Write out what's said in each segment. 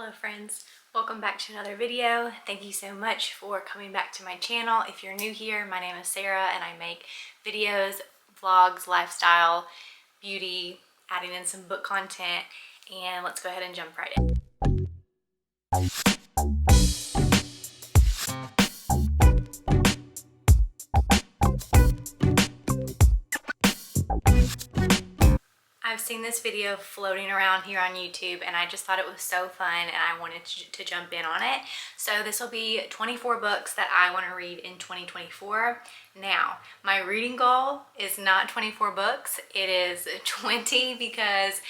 Hello friends, welcome back to another video. Thank you so much for coming back to my channel. If you're new here, my name is Sarah and I make videos, vlogs, lifestyle, beauty, adding in some book content, and let's go ahead and jump right in. I've seen this video floating around here on YouTube and I just thought it was so fun and I wanted to jump in on it. So this will be 24 books that I want to read in 2024. Now, my reading goal is not 24 books, it is 20 because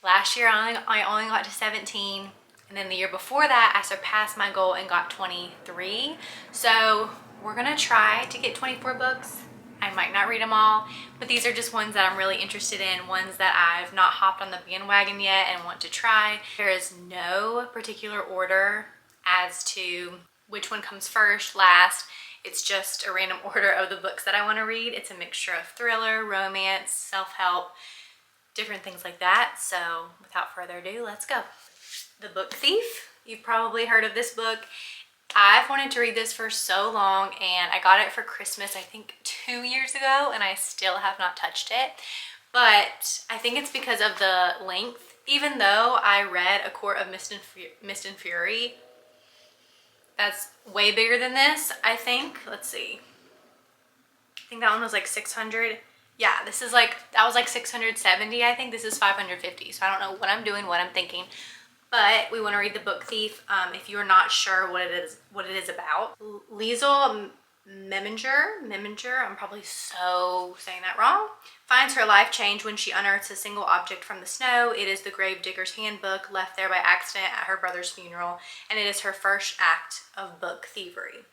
last year I only got to 17 and then the year before that I surpassed my goal and got 23. So we're gonna try to get 24 books. I might not read them all, but these are just ones that I'm really interested in, ones that I've not hopped on the bandwagon yet and want to try. There is no particular order as to which one comes first, last. It's just a random order of the books that I want to read. It's a mixture of thriller, romance, self-help, different things like that. So without further ado, let's go. The Book Thief. You've probably heard of this book. I've wanted to read this for so long and I got it for Christmas, I think 2 years ago, and I still have not touched it. But I think it's because of the length. Even though I read A Court of Mist and Fury, that's way bigger than this, I think. Let's see. I think that one was like 600. Yeah, this is like, that was like 670, I think. This is 550. So I don't know what I'm doing, what I'm thinking. But we want to read The Book Thief. If you're not sure what it is about, Liesl Meminger, I'm probably so saying that wrong, finds her life changed when she unearths a single object from the snow. It is the grave digger's handbook left there by accident at her brother's funeral, and it is her first act of book thievery.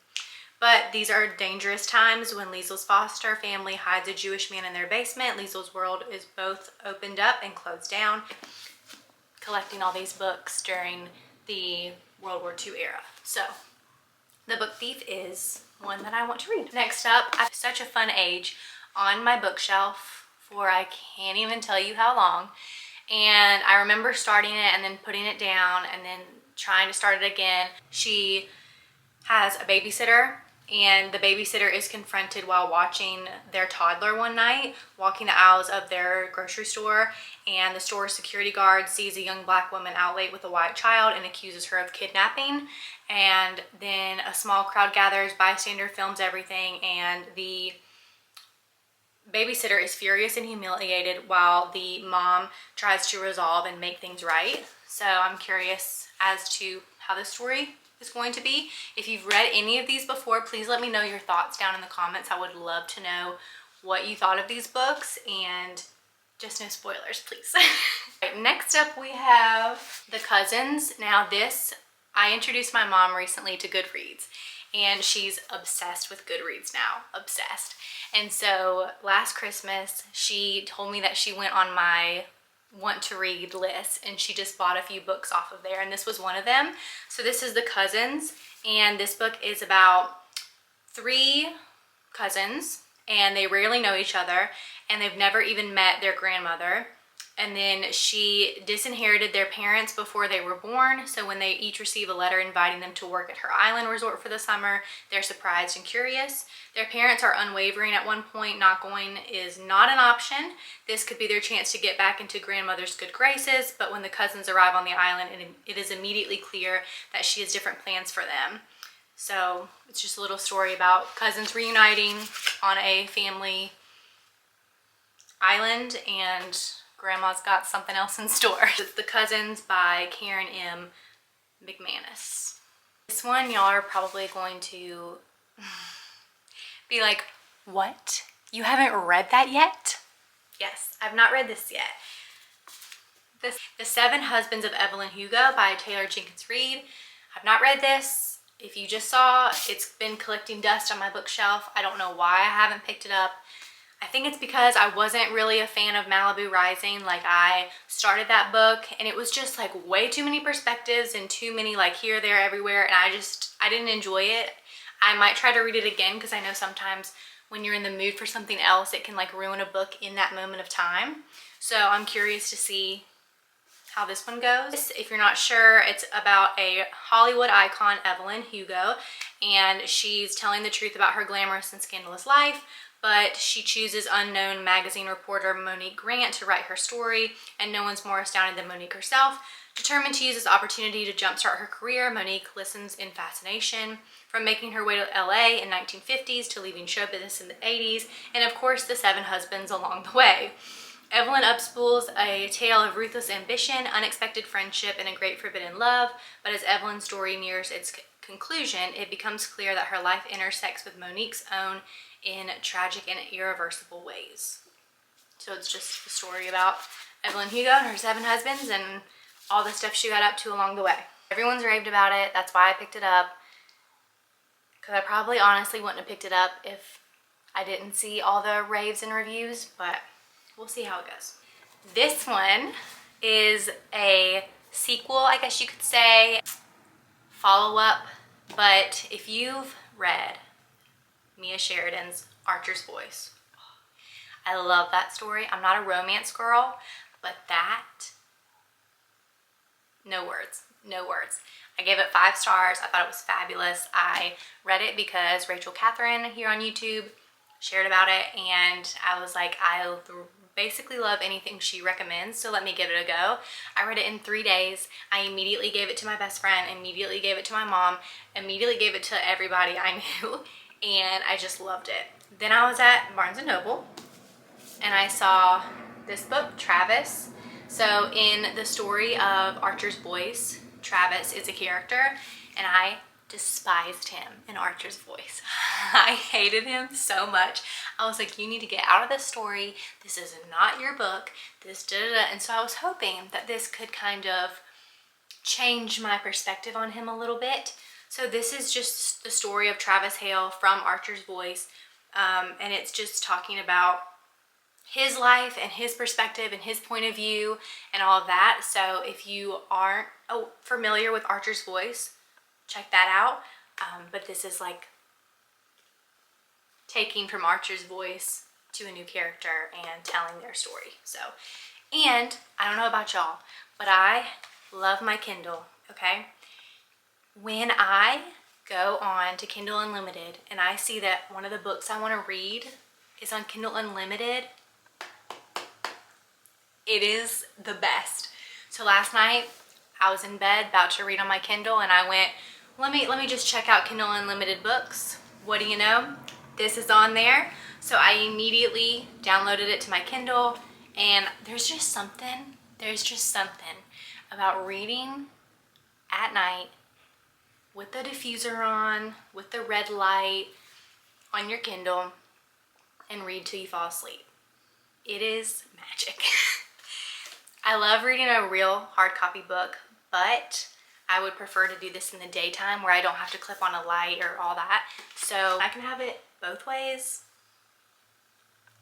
But these are dangerous times when Liesl's foster family hides a Jewish man in their basement. Liesl's world is both opened up and closed down. Collecting all these books during the World War II era. So The Book Thief is one that I want to read. Next up, I have such a fun age on my bookshelf for I can't even tell you how long. And I remember starting it and then putting it down and then trying to start it again. She has a babysitter, and the babysitter is confronted while watching their toddler one night walking the aisles of their grocery store, and the store security guard sees a young black woman out late with a white child and accuses her of kidnapping. And then a small crowd gathers, bystander films everything, and the babysitter is furious and humiliated while the mom tries to resolve and make things right. So I'm curious as to how this story is going to be. If you've read any of these before, please let me know your thoughts down in the comments. I would love to know what you thought of these books, and just no spoilers, please. Right, next up we have The Cousins. Now this, I introduced my mom recently to Goodreads, and she's obsessed with Goodreads now, obsessed. And so last Christmas, she told me that she went on my want to read list and she just bought a few books off of there, and this was one of them. So this is The Cousins, and this book is about 3 cousins, and they rarely know each other, and they've never even met their grandmother. And then she disinherited their parents before they were born, so when they each receive a letter inviting them to work at her island resort for the summer, they're surprised and curious. Their parents are unwavering at one point. Not going is not an option. This could be their chance to get back into grandmother's good graces, but when the cousins arrive on the island, it is immediately clear that she has different plans for them. So it's just a little story about cousins reuniting on a family island, and Grandma's got something else in store. It's The Cousins by Karen M. McManus. This one, y'all are probably going to be like, what? You haven't read that yet? Yes, I've not read this yet. The Seven Husbands of Evelyn Hugo by Taylor Jenkins Reid. I've not read this. If you just saw, it's been collecting dust on my bookshelf. I don't know why I haven't picked it up. I think it's because I wasn't really a fan of Malibu Rising. Like, I started that book and it was just like way too many perspectives and too many like here, there, everywhere, and I didn't enjoy it. I might try to read it again because I know sometimes when you're in the mood for something else, it can like ruin a book in that moment of time. So I'm curious to see how this one goes. If you're not sure, it's about a Hollywood icon, Evelyn Hugo, and she's telling the truth about her glamorous and scandalous life, but she chooses unknown magazine reporter Monique Grant to write her story, and no one's more astounded than Monique herself. Determined to use this opportunity to jumpstart her career, Monique listens in fascination, from making her way to LA in 1950s to leaving show business in the 80s, and of course the 7 husbands along the way. Evelyn upspools a tale of ruthless ambition, unexpected friendship, and a great forbidden love, but as Evelyn's story nears its conclusion, it becomes clear that her life intersects with Monique's own in tragic and irreversible ways. So it's just the story about Evelyn Hugo and her 7 husbands and all the stuff she got up to along the way. Everyone's raved about it. That's why I picked it up. Because I probably honestly wouldn't have picked it up if I didn't see all the raves and reviews, but we'll see how it goes. This one is a sequel, I guess you could say, follow-up, but if you've read Mia Sheridan's Archer's Voice, I love that story. I'm not a romance girl, but that, no words, no words. I gave it 5 stars. I thought it was fabulous. I read it because Rachel Catherine here on YouTube shared about it, and I was like, I basically love anything she recommends, so let me give it a go. I read it in 3 days. I immediately gave it to my best friend, immediately gave it to my mom, immediately gave it to everybody I knew, and I just loved it. Then I was at Barnes & Noble, and I saw this book, Travis. So in the story of Archer's Voice, Travis is a character, and I despised him in Archer's Voice. I hated him so much. I was like, you need to get out of this story. This is not your book. This da-da-da. And so I was hoping that this could kind of change my perspective on him a little bit. So this is just the story of Travis Hale from Archer's Voice. And it's just talking about his life and his perspective and his point of view and all of that. So if you aren't familiar with Archer's Voice, check that out. But this is like taking from Archer's Voice to a new character and telling their story. So, and I don't know about y'all, but I love my Kindle, okay? When I go on to Kindle Unlimited and I see that one of the books I want to read is on Kindle Unlimited, it is the best. So last night I was in bed about to read on my Kindle, and I went, let me just check out Kindle Unlimited books. What do you know? This is on there. So I immediately downloaded it to my Kindle, and there's just something about reading at night with the diffuser on, with the red light on your Kindle, and read till you fall asleep. It is magic. I love reading a real hard copy book, but I would prefer to do this in the daytime where I don't have to clip on a light or all that. So I can have it both ways.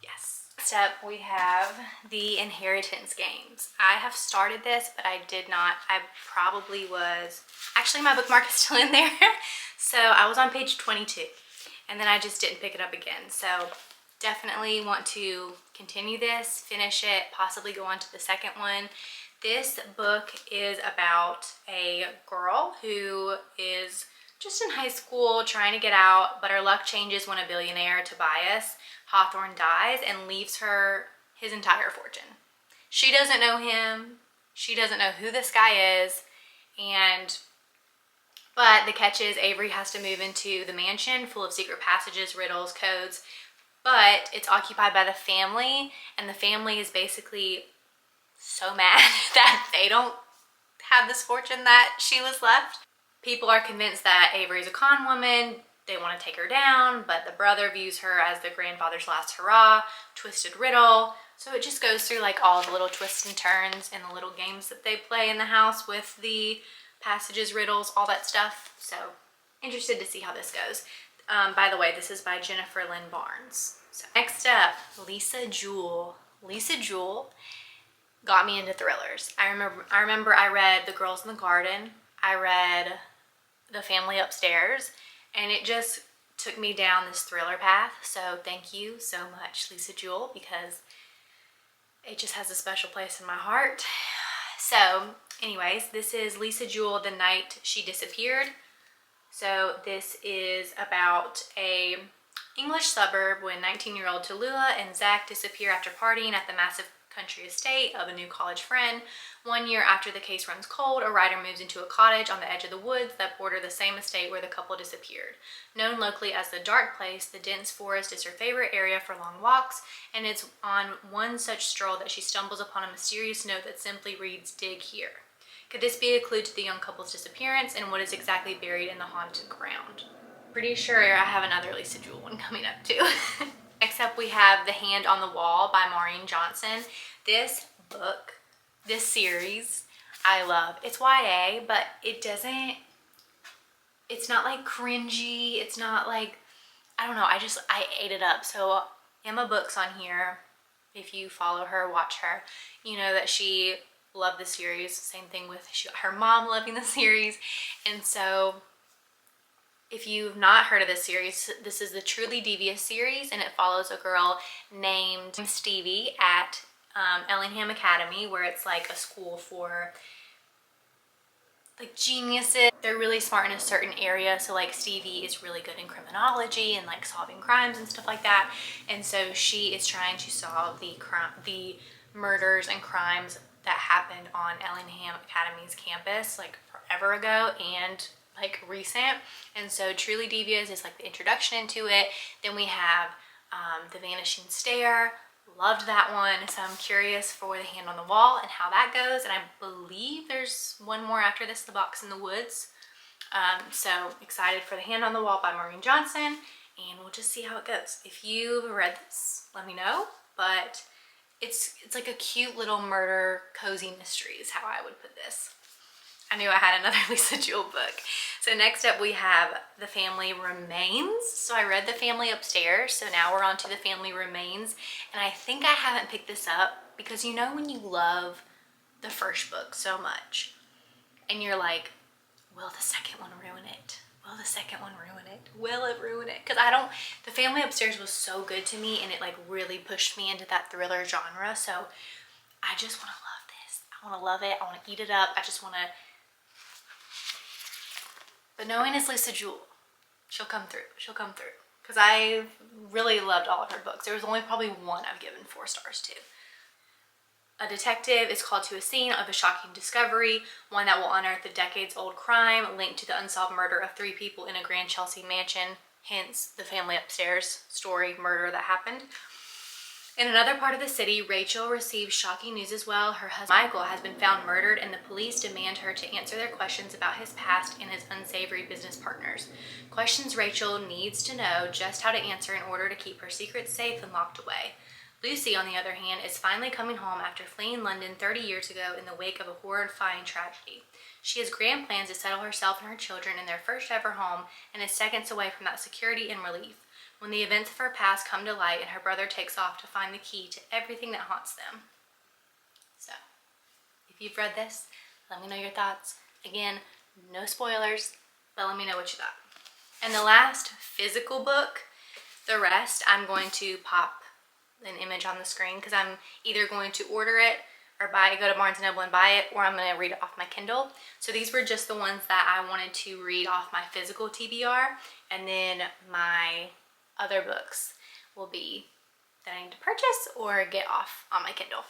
Yes. Next up, we have the Inheritance Games. I have started this, but I did not. I probably was, actually my bookmark is still in there. So I was on page 22, and then I just didn't pick it up again. So definitely want to continue this, finish it, possibly go on to the second one. This book is about a girl who is just in high school trying to get out, but her luck changes when a billionaire, Tobias Hawthorne, dies and leaves her his entire fortune. She doesn't know him. She doesn't know who this guy is. But the catch is Avery has to move into the mansion full of secret passages, riddles, codes, but it's occupied by the family, and the family is basically so mad that they don't have this fortune that she was left. People are convinced that Avery's a con woman. They want to take her down, but the brother views her as the grandfather's last hurrah, twisted riddle. So it just goes through like all the little twists and turns and the little games that they play in the house with the passages, riddles, all that stuff. So interested to see how this goes. By the way, this is by Jennifer Lynn Barnes. So next up, Lisa Jewell. Lisa Jewell got me into thrillers. I remember I read The Girls in the Garden. I read The Family Upstairs, and it just took me down this thriller path. So thank you so much, Lisa Jewell, because it just has a special place in my heart. So anyways, this is Lisa Jewell, The Night She Disappeared. So this is about a English suburb when 19-year-old Tallulah and Zach disappear after partying at the massive country estate of a new college friend. 1 year after the case runs cold, a writer moves into a cottage on the edge of the woods that border the same estate where the couple disappeared. Known locally as the Dark Place, the dense forest is her favorite area for long walks, and it's on one such stroll that she stumbles upon a mysterious note that simply reads, "Dig here." Could this be a clue to the young couple's disappearance and what is exactly buried in the haunted ground? Pretty sure I have another Lisa Jewell one coming up too. Next up we have The Hand on the Wall by Maureen Johnson. This book, this series, I love. It's YA, but it's not like cringy. It's not like, I don't know, I ate it up. So Emma Books on here, if you follow her, watch her, you know that she loved the series. Same thing with her mom loving the series. And so if you've not heard of this series, this is the Truly Devious series, and it follows a girl named Stevie at Ellingham Academy, where it's like a school for like geniuses. They're really smart in a certain area. So like Stevie is really good in criminology and like solving crimes and stuff like that. And so she is trying to solve the murders and crimes that happened on Ellingham Academy's campus like forever ago and like recent. And so Truly Devious is like the introduction into it. Then we have The Vanishing Stair. Loved that one. So I'm curious for The Hand on the Wall and how that goes. And I believe there's one more after this, The Box in the Woods. So excited for The Hand on the Wall by Maureen Johnson, and we'll just see how it goes. If you've read this, let me know. But it's like a cute little murder cozy mystery is how I would put this. I knew I had another Lisa Jewell book. So next up we have The Family Remains. So I read The Family Upstairs, so now we're on to The Family Remains. And I think I haven't picked this up because you know when you love the first book so much and you're like, will the second one ruin it? Will the second one ruin it? Will it ruin it? Because The Family Upstairs was so good to me, and it like really pushed me into that thriller genre. So I just want to love this. I want to love it. I want to eat it up. I just want to. But knowing it's Lisa Jewell, she'll come through. She'll come through. Because I really loved all of her books. There was only probably one I've given 4 stars to. A detective is called to a scene of a shocking discovery, one that will unearth a decades-old crime linked to the unsolved murder of 3 people in a Grand Chelsea mansion, hence the Family Upstairs story murder that happened. In another part of the city, Rachel receives shocking news as well. Her husband, Michael, has been found murdered, and the police demand her to answer their questions about his past and his unsavory business partners. Questions Rachel needs to know just how to answer in order to keep her secrets safe and locked away. Lucy, on the other hand, is finally coming home after fleeing London 30 years ago in the wake of a horrifying tragedy. She has grand plans to settle herself and her children in their first ever home and is seconds away from that security and relief when the events of her past come to light and her brother takes off to find the key to everything that haunts them. So, if you've read this, let me know your thoughts. Again, no spoilers, but let me know what you thought. And the last physical book, the rest, I'm going to pop an image on the screen because I'm either going to order it or go to Barnes & Noble and buy it, or I'm going to read it off my Kindle. So these were just the ones that I wanted to read off my physical TBR, and then my other books will be that I need to purchase or get off on my Kindle.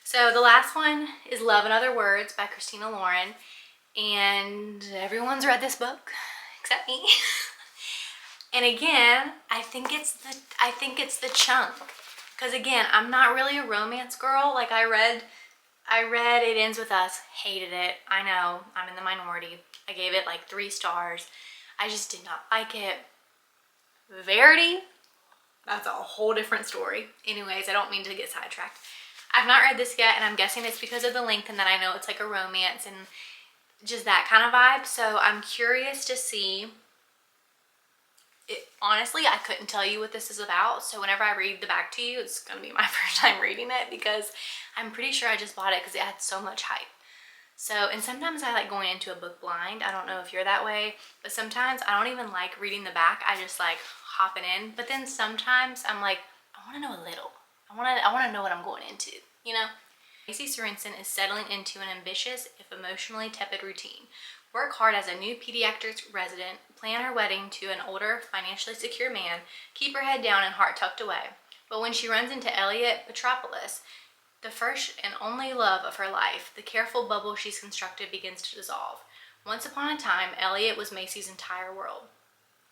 So the last one is Love and Other Words by Christina Lauren, and everyone's read this book except me. And again, I think it's the chunk. Because again, I'm not really a romance girl. Like I read It Ends With Us, hated it. I know, I'm in the minority. I gave it like 3 stars. I just did not like it. Verity, that's a whole different story. Anyways, I don't mean to get sidetracked. I've not read this yet, and I'm guessing it's because of the length and that I know it's like a romance and just that kind of vibe. So I'm curious to see. Honestly, I couldn't tell you what this is about. So whenever I read the back to you, it's going to be my first time reading it because I'm pretty sure I just bought it because it had so much hype. So, and sometimes I like going into a book blind. I don't know if you're that way, but sometimes I don't even like reading the back. I just like hopping in. But then sometimes I'm like, I want to know a little. I want to know what I'm going into, you know? Macy Sorensen is settling into an ambitious, if emotionally tepid routine. Work hard as a new pediatrics resident, plan her wedding to an older, financially secure man, keep her head down and heart tucked away. But when she runs into Elliot Petropoulos, the first and only love of her life, the careful bubble she's constructed begins to dissolve. Once upon a time, Elliot was Macy's entire world,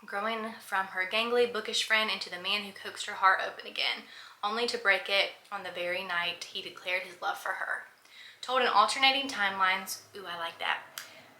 growing from her gangly, bookish friend into the man who coaxed her heart open again, only to break it on the very night he declared his love for her. Told in alternating timelines, ooh, I like that,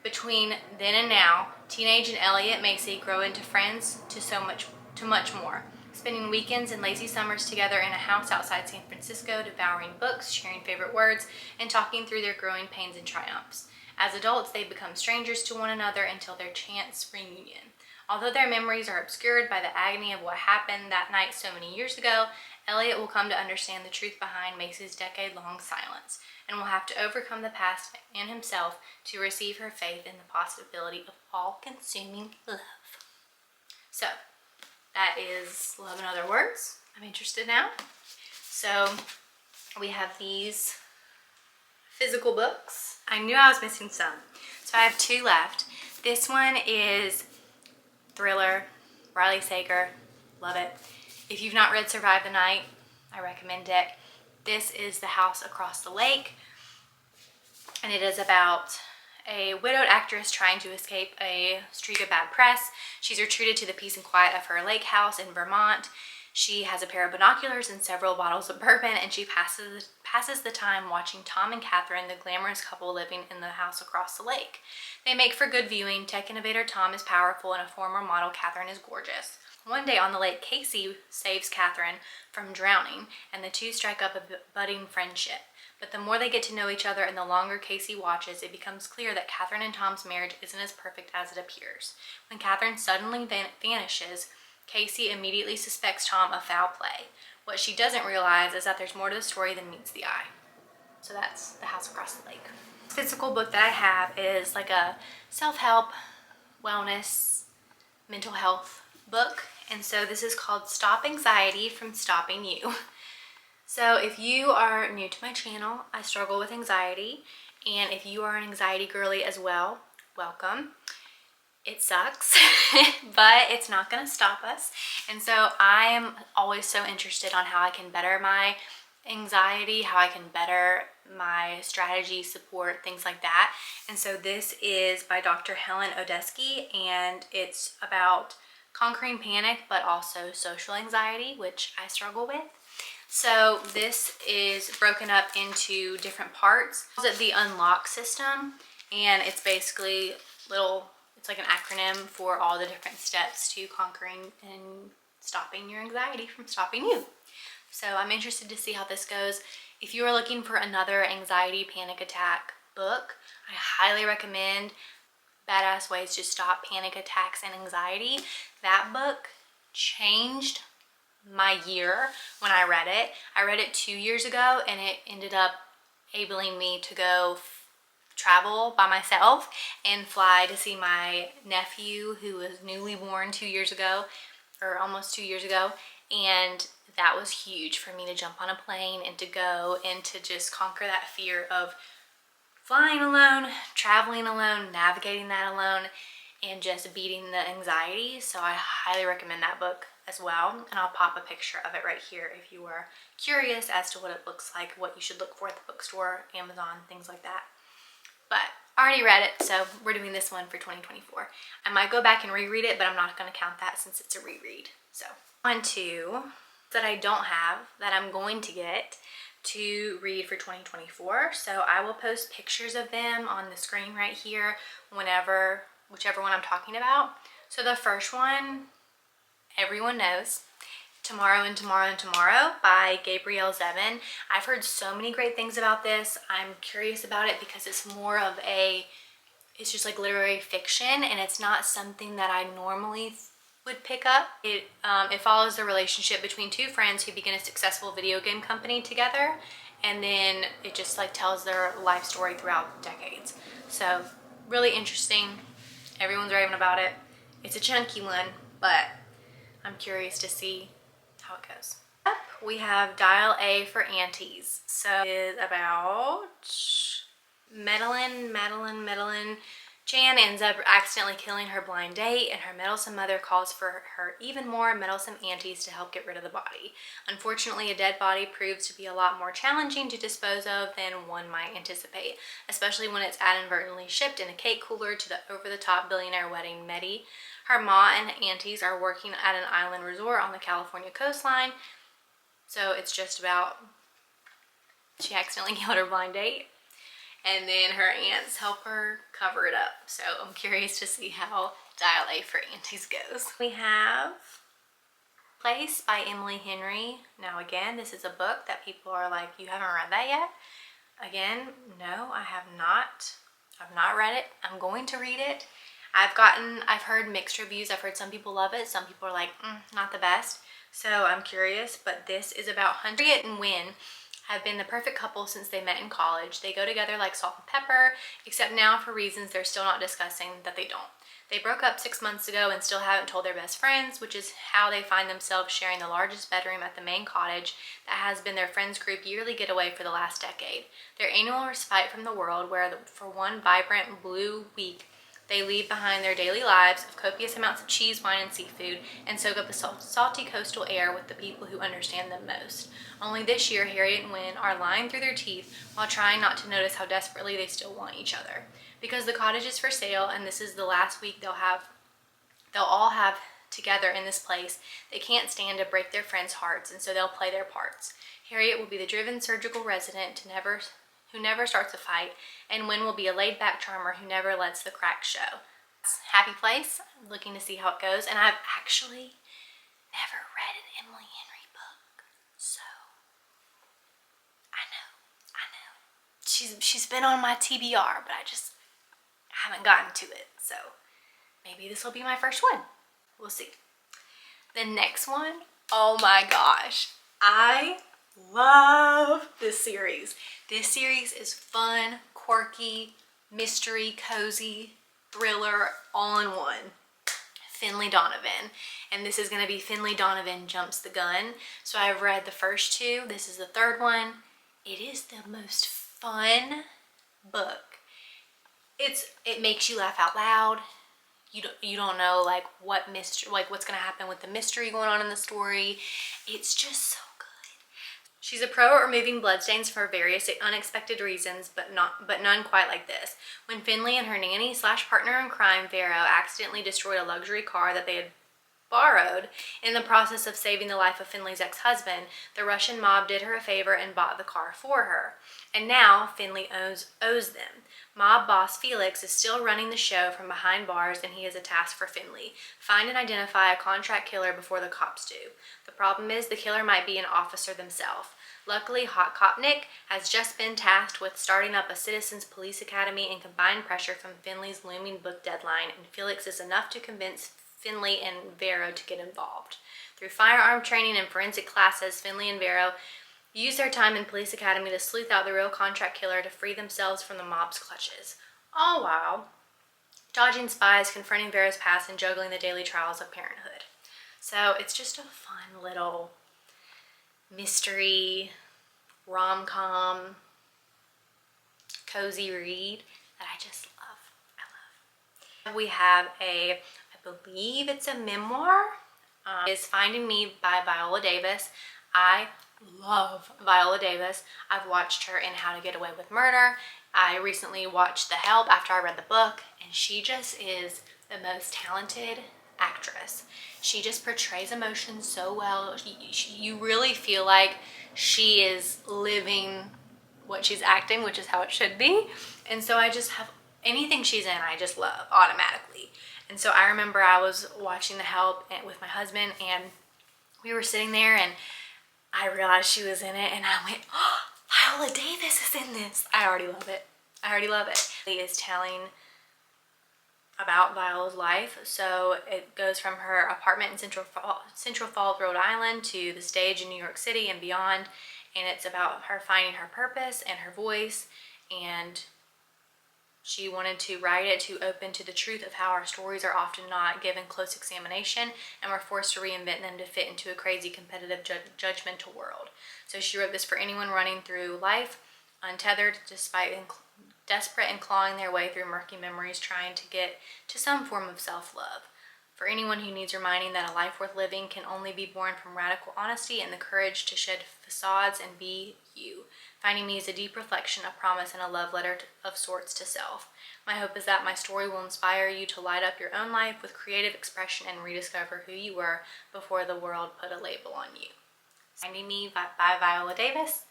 between then and now, teenage and Elliot Macy grow into friends to much more, spending weekends and lazy summers together in a house outside San Francisco, devouring books, sharing favorite words, and talking through their growing pains and triumphs. As adults, they become strangers to one another until their chance reunion. Although their memories are obscured by the agony of what happened that night so many years ago, Elliot will come to understand the truth behind Macy's decade-long silence, and will have to overcome the past and himself to receive her faith in the possibility of all-consuming love. So, that is Love in Other Words. I'm interested now. So, we have these physical books. I knew I was missing some. So I have 2 left. This one is thriller, Riley Sager, love it. If you've not read Survive the Night, I recommend it. This is The House Across the Lake, and it is about a widowed actress trying to escape a streak of bad press. She's retreated to the peace and quiet of her lake house in Vermont. She has a pair of binoculars and several bottles of bourbon, and she passes the time watching Tom and Catherine, the glamorous couple living in the house across the lake. They make for good viewing. Tech innovator Tom is powerful, and a former model Catherine is gorgeous. One day on the lake, Casey saves Catherine from drowning, and the two strike up a budding friendship. But the more they get to know each other and the longer Casey watches, it becomes clear that Catherine and Tom's marriage isn't as perfect as it appears. When Catherine suddenly vanishes, Casey immediately suspects Tom of foul play. What she doesn't realize is that there's more to the story than meets the eye. So that's The House Across the Lake. The physical book that I have is like a self-help, wellness, mental health book. And so this is called Stop Anxiety from Stopping You. So if you are new to my channel, I struggle with anxiety. And if you are an anxiety girly as well, welcome. It sucks, but it's not gonna stop us. And so I am always so interested on how I can better my anxiety, how I can better my strategy, support, things like that. And so this is by Dr. Helen Odesky, and it's about conquering panic, but also social anxiety, which I struggle with. So this is broken up into different parts. It's the Unlock system, and it's basically it's like an acronym for all the different steps to conquering and stopping your anxiety from stopping you. So I'm interested to see how this goes. If you are looking for another anxiety panic attack book, I highly recommend Badass Ways to Stop Panic Attacks and Anxiety. That book changed my year when I read it. I read it 2 years ago, and it ended up enabling me to go travel by myself and fly to see my nephew who was newly born 2 years ago, or almost 2 years ago. And that was huge for me to jump on a plane and to go and to just conquer that fear of flying alone, traveling alone, navigating that alone, and just beating the anxiety. So I highly recommend that book as well. And I'll pop a picture of it right here if you are curious as to what it looks like, what you should look for at the bookstore, Amazon, things like that. But I already read it, so we're doing this one for 2024. I might go back and reread it, but I'm not going to count that since it's a reread. So on to that I don't have that I'm going to get to read for 2024. So I will post pictures of them on the screen right here whichever one I'm talking about. So the first one, everyone knows, Tomorrow and Tomorrow and Tomorrow by Gabrielle Zevin. I've heard so many great things about this. I'm curious about it because it's more of it's just like literary fiction, and it's not something that I normally would pick up. It follows the relationship between two friends who begin a successful video game company together, and then it just like tells their life story throughout decades. So really interesting. Everyone's raving about it. It's a chunky one, but I'm curious to see how it goes. Up we have Dial A for Aunties. So it is about Madeline. Jan ends up accidentally killing her blind date, and her meddlesome mother calls for her even more meddlesome aunties to help get rid of the body. Unfortunately, a dead body proves to be a lot more challenging to dispose of than one might anticipate, especially when it's inadvertently shipped in a cake cooler to the over-the-top billionaire wedding Meddy. Her ma and aunties are working at an island resort on the California coastline, so it's just about she accidentally killed her blind date, and then her aunts help her cover it up. So I'm curious to see how Dial A for Aunties goes. We have Place by Emily Henry. Now again, this is a book that people are like, you haven't read that yet? Again, no, I have not. I've not read it. I'm going to read it. I've heard mixed reviews. I've heard some people love it. Some people are like, not the best. So I'm curious, but this is about Harriet and Wynn have been the perfect couple since they met in college. They go together like salt and pepper, except now for reasons they're still not discussing that they don't. They broke up 6 months ago and still haven't told their best friends, which is how they find themselves sharing the largest bedroom at the main cottage that has been their friends group yearly getaway for the last decade. Their annual respite from the world, where for one vibrant blue week, they leave behind their daily lives of copious amounts of cheese, wine, and seafood, and soak up the salty coastal air with the people who understand them most. Only this year, Harriet and Wynn are lying through their teeth while trying not to notice how desperately they still want each other. Because the cottage is for sale, and this is the last week they'll all have together in this place, they can't stand to break their friends' hearts, and so they'll play their parts. Harriet will be the driven surgical resident who never starts a fight, and Wynn will be a laid-back charmer who never lets the cracks show. Happy Place. I'm looking to see how it goes, and I've actually never read an Emily Henry book, so I know. She's been on my TBR, but I just haven't gotten to it, so maybe this will be my first one. We'll see. The next one, oh my gosh, I love this series. This series is fun, quirky, mystery, cozy, thriller, all in one. Finlay Donovan. And this is going to be Finlay Donovan Jumps the Gun. So I've read the first two. This is the third one. It is the most fun book. It makes you laugh out loud. You don't know like what's going to happen with the mystery going on in the story. It's just so good. She's a pro at removing bloodstains for various unexpected reasons, but none quite like this. When Finlay and her nanny / partner in crime, Vero, accidentally destroyed a luxury car that they had borrowed in the process of saving the life of Finlay's ex-husband, the Russian mob did her a favor and bought the car for her. And now Finlay owes them. Mob boss Felix is still running the show from behind bars, and he has a task for Finlay: find and identify a contract killer before the cops do. The problem is the killer might be an officer themselves. Luckily, Hot Cop Nick has just been tasked with starting up a citizens police academy, and combined pressure from Finlay's looming book deadline and Felix is enough to convince Finlay and Vero to get involved. Through firearm training and forensic classes, Finlay and Vero use their time in police academy to sleuth out the real contract killer to free themselves from the mob's clutches, all while dodging spies, confronting Vero's past, and juggling the daily trials of parenthood. So it's just a fun little mystery, rom-com, cozy read that I just love. I love. We have I believe it's a memoir. Is Finding Me by Viola Davis. I love Viola Davis. I've watched her in How to Get Away with Murder. I recently watched The Help after I read the book, and she just is the most talented actress. She just portrays emotions so well. You really feel like she is living what she's acting, which is how it should be. And so I just have anything she's in, I just love automatically. And so I remember I was watching The Help with my husband, and we were sitting there, and I realized she was in it, and I went, oh, Viola Davis is in this. I already love it. I already love it. He is telling about Viola's life. So it goes from her apartment in Central Falls, Rhode Island, to the stage in New York City and beyond. And it's about her finding her purpose and her voice, and She wanted to write it to open to the truth of how our stories are often not given close examination and we're forced to reinvent them to fit into a crazy, competitive, judgmental world. So she wrote this for anyone running through life, untethered, desperate and clawing their way through murky memories, trying to get to some form of self-love. For anyone who needs reminding that a life worth living can only be born from radical honesty and the courage to shed facades and be you. Finding Me is a deep reflection, a promise, and a love letter of sorts to self. My hope is that my story will inspire you to light up your own life with creative expression and rediscover who you were before the world put a label on you. Finding Me by Viola Davis.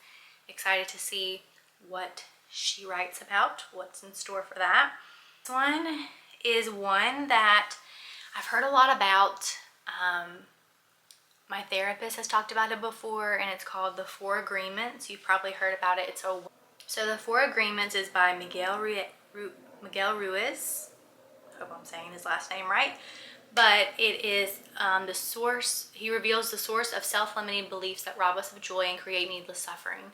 Excited to see what she writes about, what's in store for that. This one is one that I've heard a lot about. My therapist has talked about it before, and it's called The Four Agreements. You've probably heard about it. So The Four Agreements is by Miguel Ruiz. I hope I'm saying his last name right. But it is the source. He reveals the source of self-limiting beliefs that rob us of joy and create needless suffering.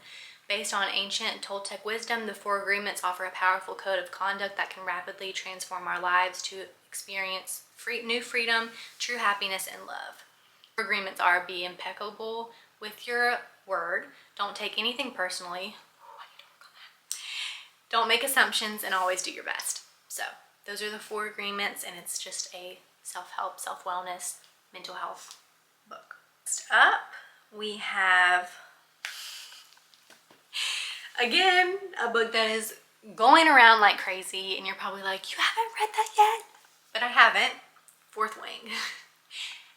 Based on ancient Toltec wisdom, the Four Agreements offer a powerful code of conduct that can rapidly transform our lives to experience new freedom, true happiness, and love. Agreements are: be impeccable with your word, don't take anything personally, don't make assumptions, and always do your best. So those are the Four Agreements, and it's just a self-help, self-wellness, mental health book. Next up, we have, again, a book that is going around like crazy, and you're probably like, you haven't read that yet? But I haven't. Fourth Wing.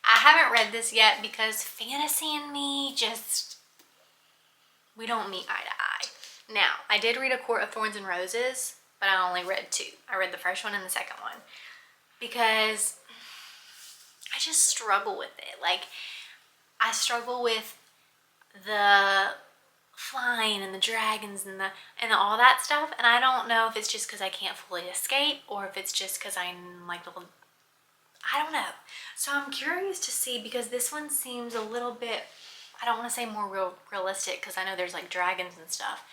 I haven't read this yet because fantasy and me we don't meet eye to eye. Now, I did read A Court of Thorns and Roses, but I only read 2. I read the first one and the second one because I just struggle with it. Like, I struggle with the flying and the dragons and all that stuff, and I don't know if it's just because I can't fully escape or if it's just because I'm like, I don't know. So I'm curious to see, because this one seems a little bit, I don't want to say more realistic because I know there's like dragons and stuff,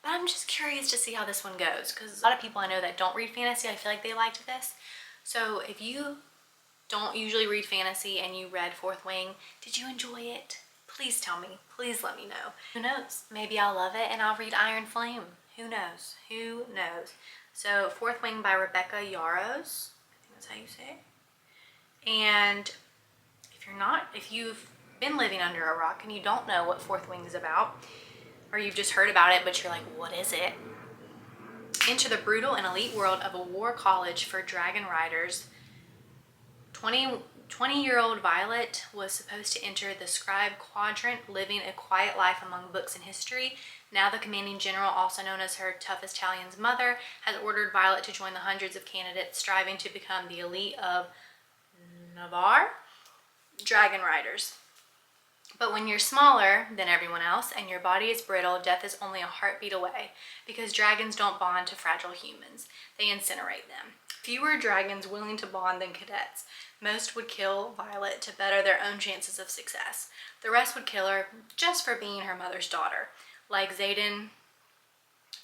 but I'm just curious to see how this one goes, because a lot of people I know that don't read fantasy, I feel like they liked this. So if you don't usually read fantasy and you read Fourth Wing, did you enjoy it? Please tell me. Please let me know. Who knows? Maybe I'll love it and I'll read Iron Flame. Who knows? Who knows? So Fourth Wing by Rebecca Yarros. I think that's how you say it. And if you've been living under a rock and you don't know what Fourth Wing is about, or you've just heard about it but you're like, what is it? Enter the brutal and elite world of a war college for dragon riders. 20-year-old Violet was supposed to enter the scribe quadrant, living a quiet life among books and history. Now the commanding general, also known as her toughest Talion's mother, has ordered Violet to join the hundreds of candidates striving to become the elite of Navarre dragon riders. But when you're smaller than everyone else and your body is brittle, death is only a heartbeat away, because dragons don't bond to fragile humans. They incinerate them. Fewer dragons willing to bond than cadets. Most would kill Violet to better their own chances of success. The rest would kill her just for being her mother's daughter. Like Xaden, I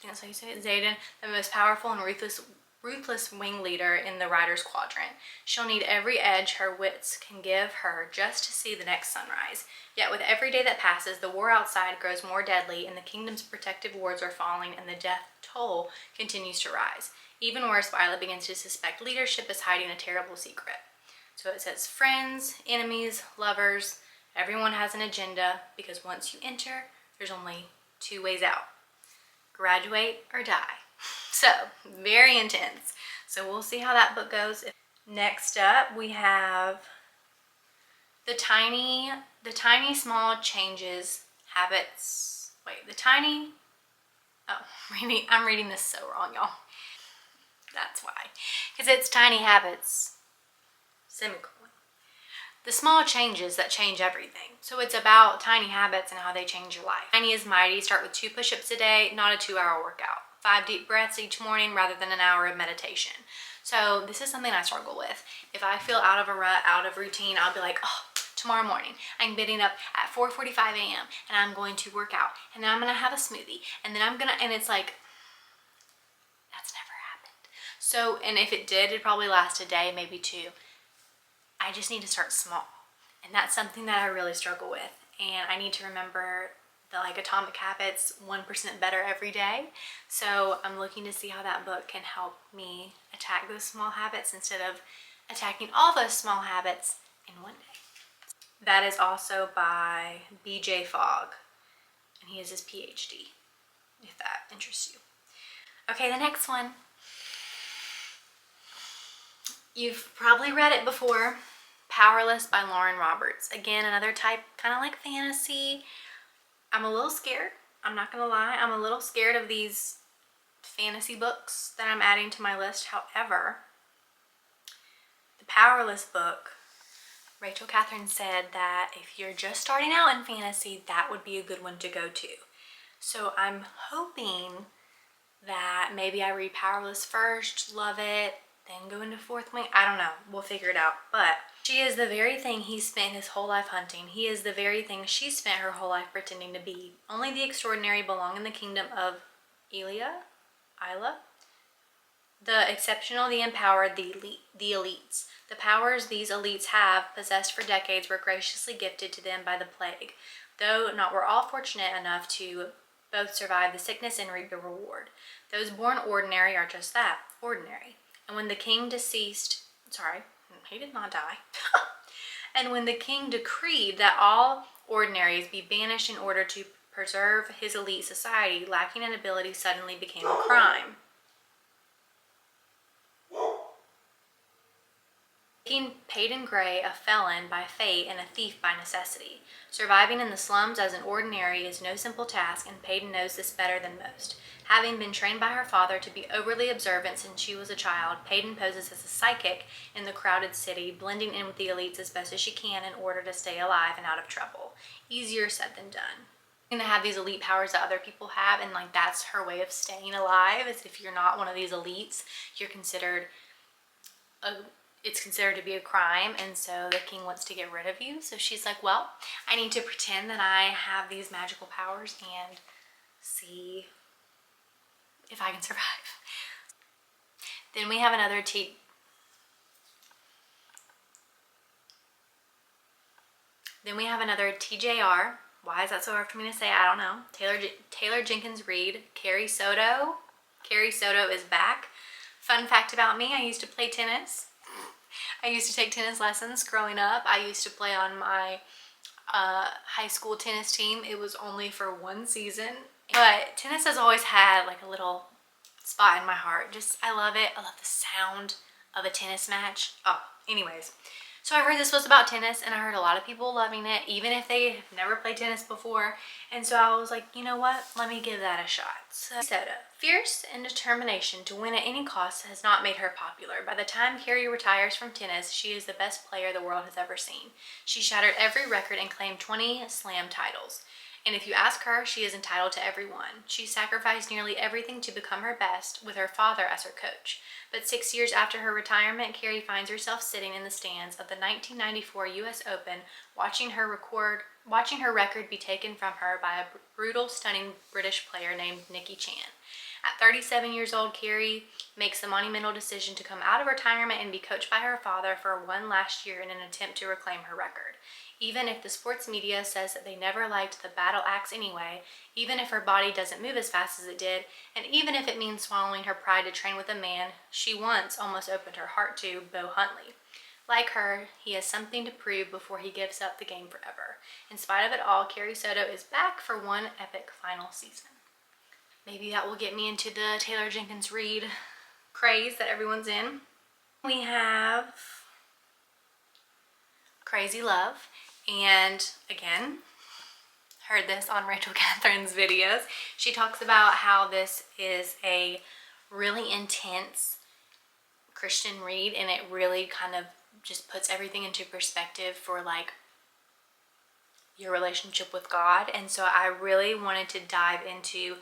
think that's how you say it, Xaden, the most powerful and ruthless wing leader in the Riders Quadrant. She'll need every edge her wits can give her just to see the next sunrise. Yet with every day that passes, the war outside grows more deadly, and the kingdom's protective wards are falling, and the death toll continues to rise. Even worse, Violet begins to suspect leadership is hiding a terrible secret. So it says friends, enemies, lovers, everyone has an agenda, because once you enter, there's only 2 ways out. Graduate or die. So, very intense. So we'll see how that book goes. Next up, we have the tiny small changes, habits. I'm reading this so wrong, y'all. That's why. Because it's tiny habits, semicolon. The small changes that change everything. So it's about tiny habits and how they change your life. Tiny is mighty. Start with 2 push-ups a day, not a 2-hour workout. 5 deep breaths each morning rather than an hour of meditation. So this is something I struggle with. If I feel out of a rut, out of routine, I'll be like, oh, tomorrow morning I'm getting up at 4:45 a.m. and I'm going to work out, and then I'm going to have a smoothie, and then and it's like, that's never happened. So, and if it did, it'd probably last a day, maybe two. I just need to start small. And that's something that I really struggle with. And I need to remember the like Atomic Habits, 1% better every day. So I'm looking to see how that book can help me attack those small habits instead of attacking all those small habits in one day. That is also by BJ Fogg, and he has his PhD, if that interests you. Okay, the next one. You've probably read it before, Powerless by Lauren Roberts. Again, another type, kind of like fantasy. I'm a little scared. I'm not gonna lie. I'm a little scared of these fantasy books that I'm adding to my list. However, the Powerless book, Rachel Catherine said that if you're just starting out in fantasy, that would be a good one to go to. So I'm hoping that maybe I read Powerless first, love it, then go into Fourth Wing. I don't know. We'll figure it out. But she is the very thing he spent his whole life hunting. He is the very thing she spent her whole life pretending to be. Only the extraordinary belong in the kingdom of Isla. The exceptional, the empowered, the elites. The powers these elites have possessed for decades were graciously gifted to them by the plague, though not were all fortunate enough to both survive the sickness and reap the reward. Those born ordinary are just that, ordinary. And when the king he did not die. And when the king decreed that all ordinaries be banished in order to preserve his elite society, lacking in ability suddenly became a crime. Making Peyton Gray a felon by fate and a thief by necessity. Surviving in the slums as an ordinary is no simple task, and Peyton knows this better than most. Having been trained by her father to be overly observant since she was a child, Peyton poses as a psychic in the crowded city, blending in with the elites as best as she can in order to stay alive and out of trouble. Easier said than done. To have these elite powers that other people have, and like that's her way of staying alive, is if you're not one of these elites, you're considered it's considered to be a crime, and so the king wants to get rid of you. So she's like, well, I need to pretend that I have these magical powers and see if I can survive. Then we have another TJR. Why is that so hard for me to say? I don't know. Taylor Jenkins Reid, Carrie Soto. Carrie Soto is back. Fun fact about me, I used to play tennis. I used to take tennis lessons growing up. I used to play on my high school tennis team. It was only for one season. But tennis has always had like a little spot in my heart. I love it. I love the sound of a tennis match. Anyways. So I heard this was about tennis, and I heard a lot of people loving it, even if they have never played tennis before. And so I was like, you know what? Let me give that a shot. So Soto. Fierce and determination to win at any cost has not made her popular. By the time Carrie retires from tennis, she is the best player the world has ever seen. She shattered every record and claimed 20 slam titles. And if you ask her, she is entitled to every one. She sacrificed nearly everything to become her best, with her father as her coach. But 6 years after her retirement, Carrie finds herself sitting in the stands of the 1994 U.S. Open, watching her record be taken from her by a brutal, stunning British player named Nikki Chan. At 37 years old, Carrie makes the monumental decision to come out of retirement and be coached by her father for one last year in an attempt to reclaim her record. Even if the sports media says that they never liked the battle axe anyway, even if her body doesn't move as fast as it did, and even if it means swallowing her pride to train with a man she once almost opened her heart to, Bo Huntley. Like her, he has something to prove before he gives up the game forever. In spite of it all, Carrie Soto is back for one epic final season. Maybe that will get me into the Taylor Jenkins Reid craze that everyone's in. We have Crazy Love. And again, heard this on Rachel Catherine's videos. She talks about how this is a really intense Christian read, and it really kind of just puts everything into perspective for like your relationship with God. And so I really wanted to dive into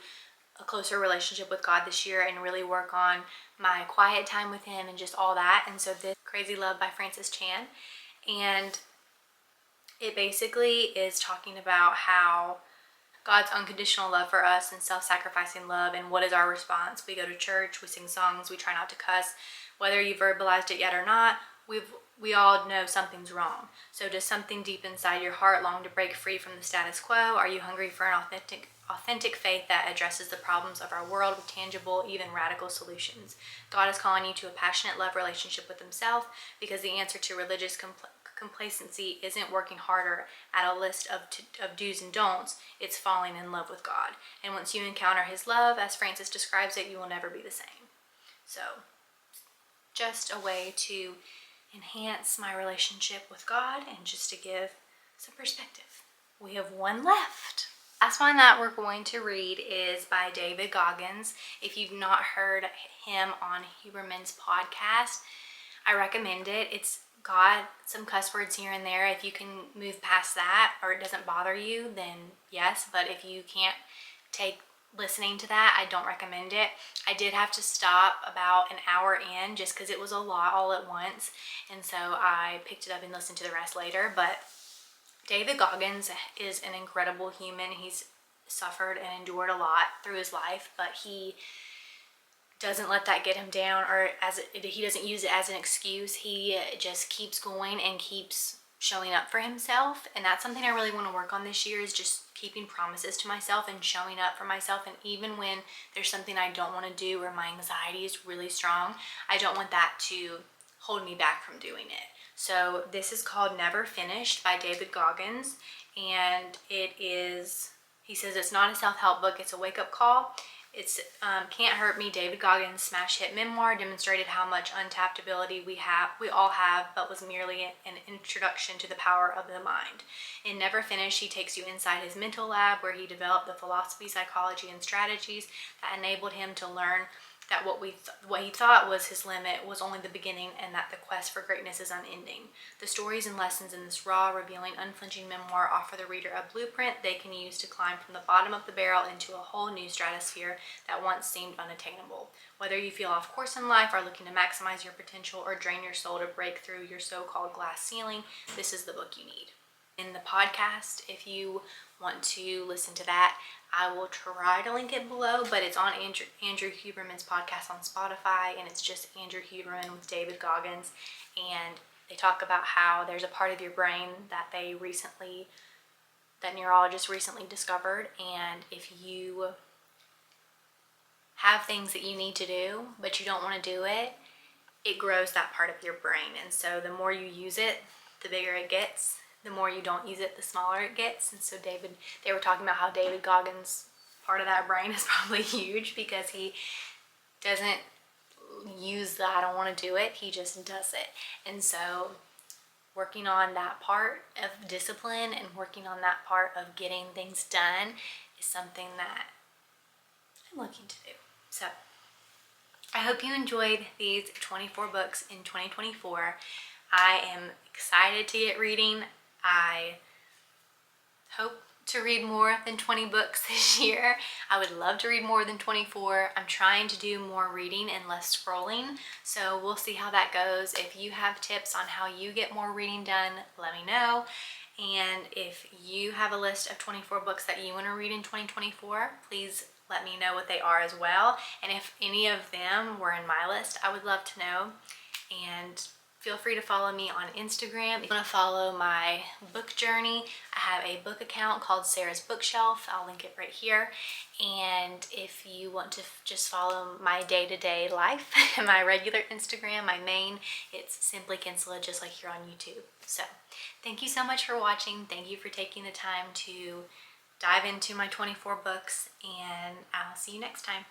a closer relationship with God this year and really work on my quiet time with him and just all that. And so this Crazy Love by Francis Chan, and it basically is talking about how God's unconditional love for us and self-sacrificing love. And what is our response? We go to church, we sing songs, we try not to cuss. Whether you verbalized it yet or not, we all know something's wrong. So does something deep inside your heart long to break free from the status quo? Are you hungry for an authentic faith that addresses the problems of our world with tangible, even radical solutions? God is calling you to a passionate love relationship with himself, because the answer to religious complacency isn't working harder at a list of do's and don'ts. It's falling in love with God. And once you encounter his love, as Francis describes it, you will never be the same. So just a way to enhance my relationship with God and just to give some perspective. We have one left. Last one that we're going to read is by David Goggins. If you've not heard him on Huberman's podcast, I recommend it. It's got some cuss words here and there. If you can move past that or it doesn't bother you, then yes. But if you can't take listening to that, I don't recommend it. I did have to stop about an hour in just because it was a lot all at once, and so I picked it up and listened to the rest later. But David Goggins is an incredible human. He's suffered and endured a lot through his life, but he doesn't let that get him down, or he doesn't use it as an excuse. He just keeps going and keeps showing up for himself, and that's something I really want to work on this year, is just keeping promises to myself and showing up for myself. And even when there's something I don't want to do or my anxiety is really strong, I don't want that to hold me back from doing it. So this is called Never Finished by David Goggins, and he says it's not a self-help book, it's a wake-up call. It's Can't Hurt Me, David Goggins' smash hit memoir, demonstrated how much untapped ability we all have, but was merely an introduction to the power of the mind. In Never Finished, he takes you inside his mental lab, where he developed the philosophy, psychology, and strategies that enabled him to learn that what he thought was his limit was only the beginning, and that the quest for greatness is unending. The stories and lessons in this raw, revealing, unflinching memoir offer the reader a blueprint they can use to climb from the bottom of the barrel into a whole new stratosphere that once seemed unattainable. Whether you feel off course in life, are looking to maximize your potential, or drain your soul to break through your so-called glass ceiling, this is the book you need. In the podcast, if you want to listen to that, I will try to link it below, but it's on Andrew Huberman's podcast on Spotify, and it's just Andrew Huberman with David Goggins, and they talk about how there's a part of your brain that neurologists recently discovered, and if you have things that you need to do but you don't want to do it, it grows that part of your brain. And so the more you use it, the bigger it gets. The more you don't use it, the smaller it gets. And so they were talking about how David Goggins' part of that brain is probably huge, because he doesn't use the I don't want to do it, he just does it. And so working on that part of discipline and working on that part of getting things done is something that I'm looking to do. So I hope you enjoyed these 24 books in 2024. I am excited to get reading. I hope to read more than 20 books this year. I would love to read more than 24. I'm trying to do more reading and less scrolling, so we'll see how that goes. If you have tips on how you get more reading done, let me know. And if you have a list of 24 books that you want to read in 2024, please let me know what they are as well. And if any of them were in my list, I would love to know. And feel free to follow me on Instagram. If you want to follow my book journey, I have a book account called Sarah's Bookshelf. I'll link it right here. And if you want to just follow my day-to-day life, my regular Instagram, my main, it's Simply Kinsella, just like here on YouTube. So thank you so much for watching. Thank you for taking the time to dive into my 24 books, and I'll see you next time.